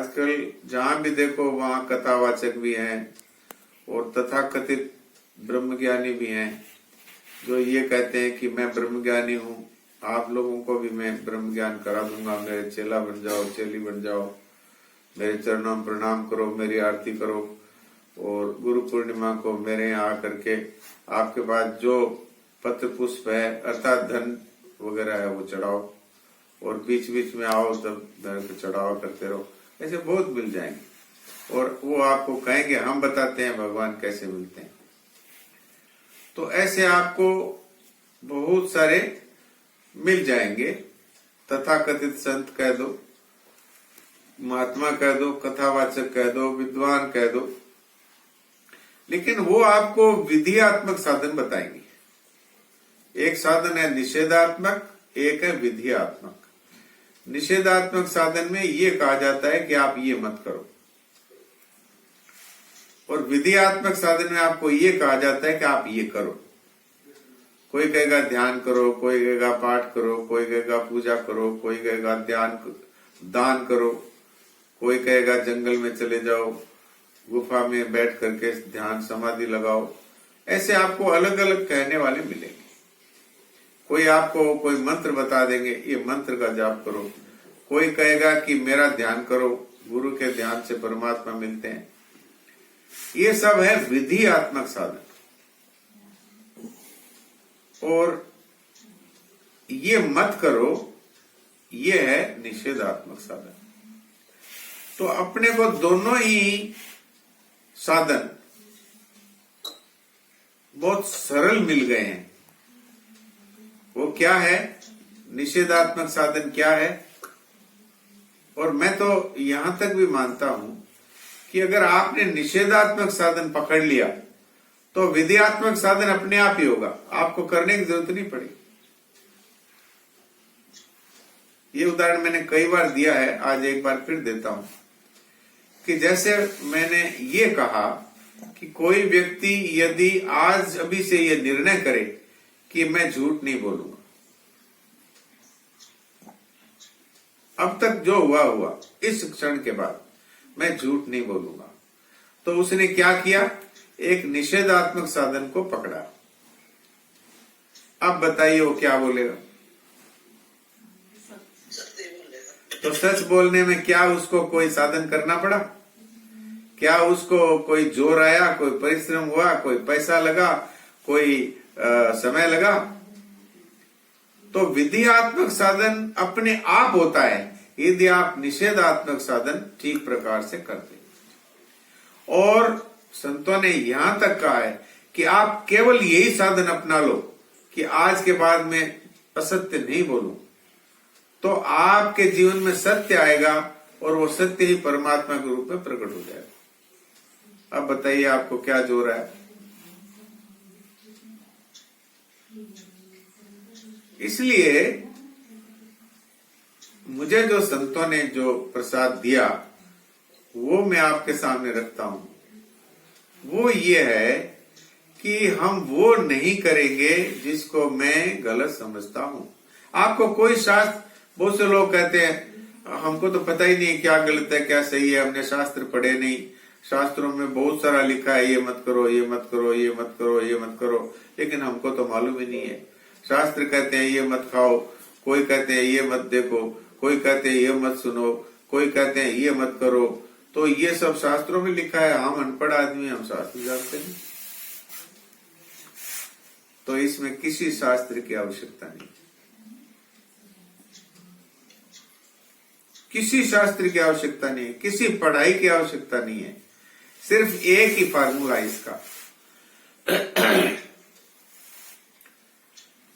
आजकल जहां भी देखो वहां कथावाचक भी हैं और तथाकथित ब्रह्मज्ञानी भी हैं जो ये कहते हैं कि मैं ब्रह्मज्ञानी हूँ, आप लोगों को भी मैं ब्रह्म ज्ञान करा दूंगा, मेरे चेला बन जाओ, चेली बन जाओ, मेरे चरणों में प्रणाम करो, मेरी आरती करो और गुरु पूर्णिमा को मेरे यहाँ आकर के आपके पास जो पत्र पुष्प है अर्थात धन वगैरह है वो चढ़ाओ और बीच बीच में आओ तब धन को चढ़ावा करते रहो। ऐसे बहुत मिल जाएंगे और वो आपको कहेंगे हम बताते हैं भगवान कैसे मिलते हैं। तो ऐसे आपको बहुत सारे मिल जाएंगे। तथाकथित संत कह दो, महात्मा कह दो, कथावाचक कह दो, विद्वान कह दो, लेकिन वो आपको विधियात्मक साधन बताएंगे। एक साधन है निषेधात्मक, एक है विधियात्मक। निषेधात्मक साधन में ये कहा जाता है कि आप ये मत करो और विधियात्मक साधन में आपको ये कहा जाता है कि आप ये करो। कोई कहेगा ध्यान करो, कोई कहेगा पाठ करो, कोई कहेगा पूजा करो, कोई कहेगा दान करो, कोई कहेगा जंगल में चले जाओ, गुफा में बैठ करके ध्यान समाधि लगाओ। ऐसे आपको अलग अलग कहने वाले मिलेंगे। कोई आपको कोई मंत्र बता देंगे, ये मंत्र का जाप करो। कोई कहेगा कि मेरा ध्यान करो, गुरु के ध्यान से परमात्मा मिलते हैं। ये सब है विधियात्मक साधन और ये मत करो, ये है निषेधात्मक साधन। तो अपने को दोनों ही साधन बहुत सरल मिल गए हैं। वो क्या है, निषेधात्मक साधन क्या है? और मैं तो यहां तक भी मानता हूं कि अगर आपने निषेधात्मक साधन पकड़ लिया तो विधियात्मक साधन अपने आप ही होगा, आपको करने की जरूरत नहीं पड़ेगी। ये उदाहरण मैंने कई बार दिया है, आज एक बार फिर देता हूं कि जैसे मैंने ये कहा कि कोई व्यक्ति यदि आज अभी से ये निर्णय करे कि मैं झूठ नहीं बोलूंगा, अब तक जो हुआ इस क्षण के बाद मैं झूठ नहीं बोलूंगा, तो उसने क्या किया, एक निषेधात्मक साधन को पकड़ा। अब बताइए वो क्या बोलेगा? तो सच बोलने में क्या उसको कोई साधन करना पड़ा? क्या उसको कोई जोर आया, कोई परिश्रम हुआ, कोई पैसा लगा, कोई समय लगा? तो विधियात्मक साधन अपने आप होता है यदि आप निषेधात्मक साधन ठीक प्रकार से करते। और संतों ने यहां तक कहा है कि आप केवल यही साधन अपना लो कि आज के बाद मैं असत्य नहीं बोलूं, तो आपके जीवन में सत्य आएगा और वो सत्य ही परमात्मा के रूप में प्रकट हो जाएगा। अब बताइए आपको क्या जोर है? इसलिए मुझे जो संतों ने जो प्रसाद दिया वो मैं आपके सामने रखता हूं। वो ये है कि हम वो नहीं करेंगे जिसको मैं गलत समझता हूं। आपको कोई शास्त्र, बहुत से लोग कहते हैं हमको तो पता ही नहीं क्या गलत है क्या सही है, हमने शास्त्र पढ़े नहीं, शास्त्रों में बहुत सारा लिखा है ये मत करो, ये मत करो, ये मत करो, ये मत करो, लेकिन हमको तो मालूम ही नहीं है। शास्त्र कहते हैं ये मत खाओ, कोई कहते हैं ये मत देखो, कोई कहते हैं ये मत सुनो, कोई कहते हैं ये मत करो। तो ये सब शास्त्रों में लिखा है, हम अनपढ़ आदमी, हम शास्त्र जानते नहीं। तो इसमें किसी शास्त्र की आवश्यकता नहीं, किसी शास्त्र की आवश्यकता नहीं है, किसी पढ़ाई की आवश्यकता नहीं है। सिर्फ एक ही फार्मूला इसका,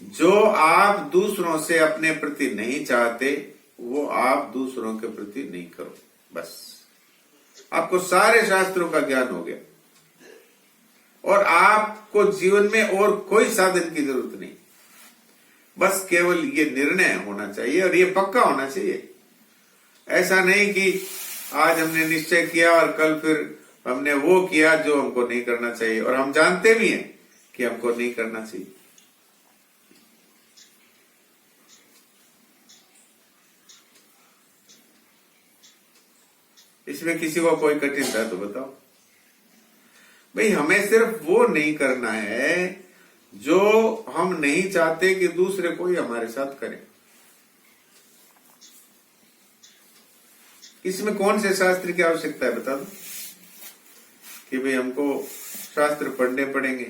जो आप दूसरों से अपने प्रति नहीं चाहते वो आप दूसरों के प्रति नहीं करो। बस आपको सारे शास्त्रों का ज्ञान हो गया और आपको जीवन में और कोई साधन की जरूरत नहीं। बस केवल ये निर्णय होना चाहिए और ये पक्का होना चाहिए। ऐसा नहीं कि आज हमने निश्चय किया और कल फिर हमने वो किया जो हमको नहीं करना चाहिए और हम जानते भी हैं कि हमको नहीं करना चाहिए। इसमें किसी को कोई कठिनता है तो बताओ। भाई हमें सिर्फ वो नहीं करना है जो हम नहीं चाहते कि दूसरे कोई हमारे साथ करे। इसमें कौन से शास्त्र की आवश्यकता है बता दो कि भाई हमको शास्त्र पढ़ने पड़ेंगे।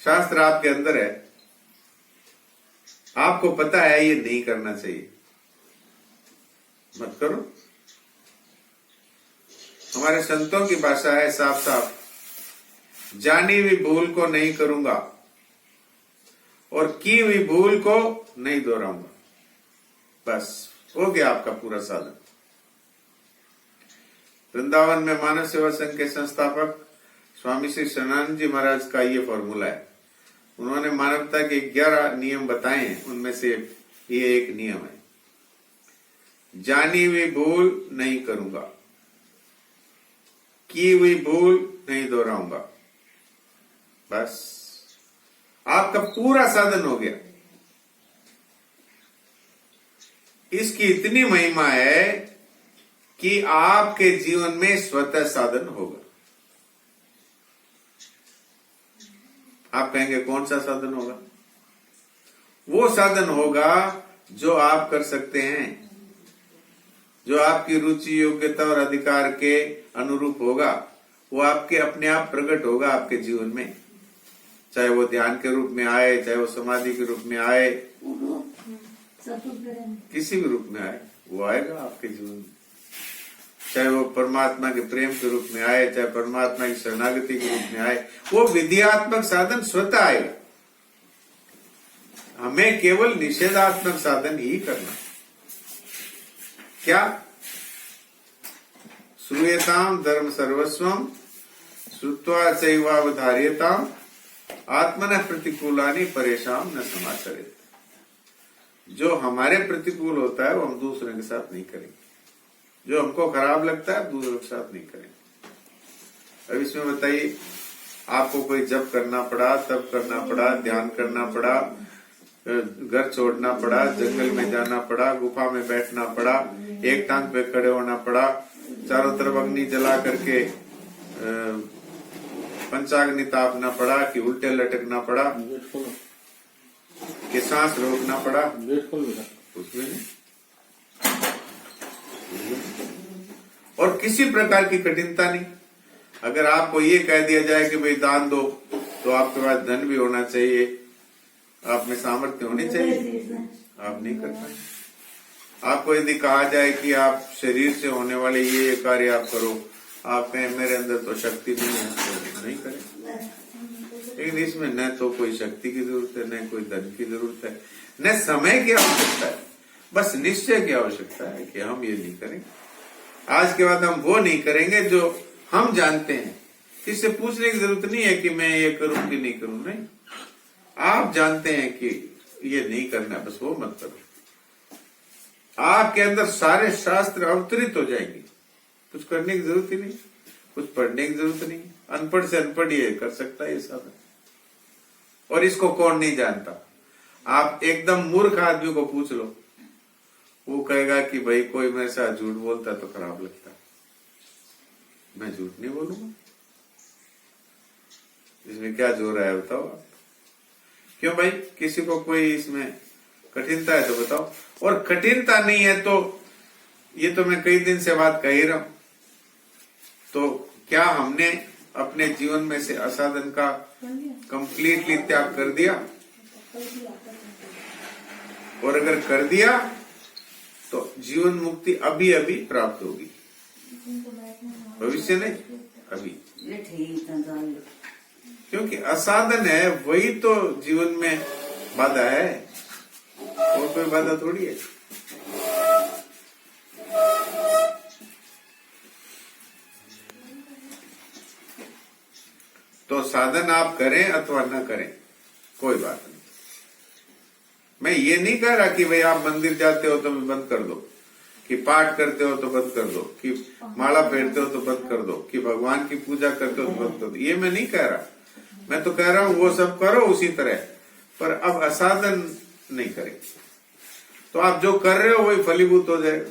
शास्त्र आपके अंदर है, आपको पता है ये नहीं करना चाहिए, मत करो। हमारे संतों की भाषा है साफ साफ, जानी हुई भूल को नहीं करूंगा और की हुई भूल को नहीं दोहराऊंगा। बस हो गया आपका पूरा साधन। वृंदावन में मानव सेवा संघ के संस्थापक स्वामी श्री सनातन जी महाराज का ये फॉर्मूला है। उन्होंने मानवता के 11 नियम बताए हैं, उनमें से ये एक नियम है, जानी हुई भूल नहीं करूंगा, की हुई भूल नहीं दोहराऊंगा। बस आपका पूरा साधन हो गया। इसकी इतनी महिमा है कि आपके जीवन में स्वतः साधन होगा। आप कहेंगे कौन सा साधन होगा? वो साधन होगा जो आप कर सकते हैं, जो आपकी रुचि योग्यता और अधिकार के अनुरूप होगा। वो आपके अपने आप प्रकट होगा आपके जीवन में, चाहे वो ध्यान के रूप में आए, चाहे वो समाधि के रूप में आए, किसी भी रूप में आए वो आएगा आपके जीवन में। चाहे वो परमात्मा के प्रेम के रूप में आए, चाहे परमात्मा की शरणागति के रूप में आए, वो विधियात्मक साधन स्वतः आएगा। हमें केवल निषेधात्मक साधन ही करना। क्या? श्रूयताम धर्म सर्वस्वम श्रुत्वा चैवावधार्यताम आत्मनः प्रतिकूलानि परेशान न समाचरेत। जो हमारे प्रतिकूल होता है वो हम दूसरे के साथ नहीं करेंगे, जो हमको खराब लगता है दूसरों के साथ नहीं करेंगे। अब इसमें बताइए, आपको कोई जप करना पड़ा, तप करना पड़ा, ध्यान करना पड़ा, घर छोड़ना पड़ा, जंगल में जाना पड़ा, गुफा में बैठना पड़ा, एक टांग पे खड़े होना पड़ा, चारों तरफ अग्नि जला करके पंचाग्नि तापना पड़ा, कि उल्टे लटकना पड़ा, कि सांस रोकना पड़ा, उसमें नहीं। और किसी प्रकार की कठिनता नहीं। अगर आपको ये कह दिया जाए कि भाई दान दो, तो आपके पास धन भी होना चाहिए, आप में सामर्थ्य होनी चाहिए, आप नहीं कर पाए। आपको यदि कहा जाए कि आप शरीर से होने वाले ये कार्य आप करो, आप कहें मेरे अंदर तो शक्ति नहीं है, तो नहीं करें। लेकिन इसमें न तो कोई शक्ति की जरूरत है, न कोई धन की जरूरत है, न समय की आवश्यकता है, बस निश्चय की आवश्यकता है कि हम ये नहीं करेंगे। आज के बाद हम वो नहीं करेंगे जो हम जानते हैं। किससे पूछने की जरूरत नहीं है कि मैं ये करूं कि नहीं करूं, नहीं। आप जानते हैं कि ये नहीं करना, बस वो मत करो। आपके अंदर सारे शास्त्र अवतरित हो जाएंगे, कुछ करने की जरूरत ही नहीं, कुछ पढ़ने की जरूरत नहीं। अनपढ़ से अनपढ़ ये कर सकता है ये साधन, और इसको कौन नहीं जानता। आप एकदम मूर्ख आदमी को पूछ लो, वो कहेगा कि भाई कोई मेरे साथ झूठ बोलता तो खराब लगता, मैं झूठ नहीं बोलूंगा। इसमें क्या जोर है बताओ आप? क्यों भाई? किसी को कोई इसमें कठिनता है तो बताओ। और कठिनता नहीं है तो ये तो मैं कई दिन से बात कह ही रहा हूं, तो क्या हमने अपने जीवन में से असाधन का कंप्लीटली त्याग कर दिया? और अगर कर दिया तो जीवन मुक्ति अभी अभी प्राप्त होगी, भविष्य नहीं, अभी। क्योंकि असाधन है वही तो जीवन में बाधा है, और कोई बाधा थोड़ी है। तो साधन आप करें अथवा न करें, कोई बात नहीं। मैं ये नहीं कह रहा कि भाई आप मंदिर जाते हो तो बंद कर दो, कि पाठ करते हो तो बंद कर दो, कि माला फेरते हो तो बंद कर दो, कि भगवान की पूजा करते हो तो बंद कर दो। ये मैं नहीं कह रहा। मैं तो कह रहा हूं वो सब करो उसी तरह, पर अब असाधन नहीं करें। तो आप जो कर रहे हो वही फलीभूत हो जाएगा।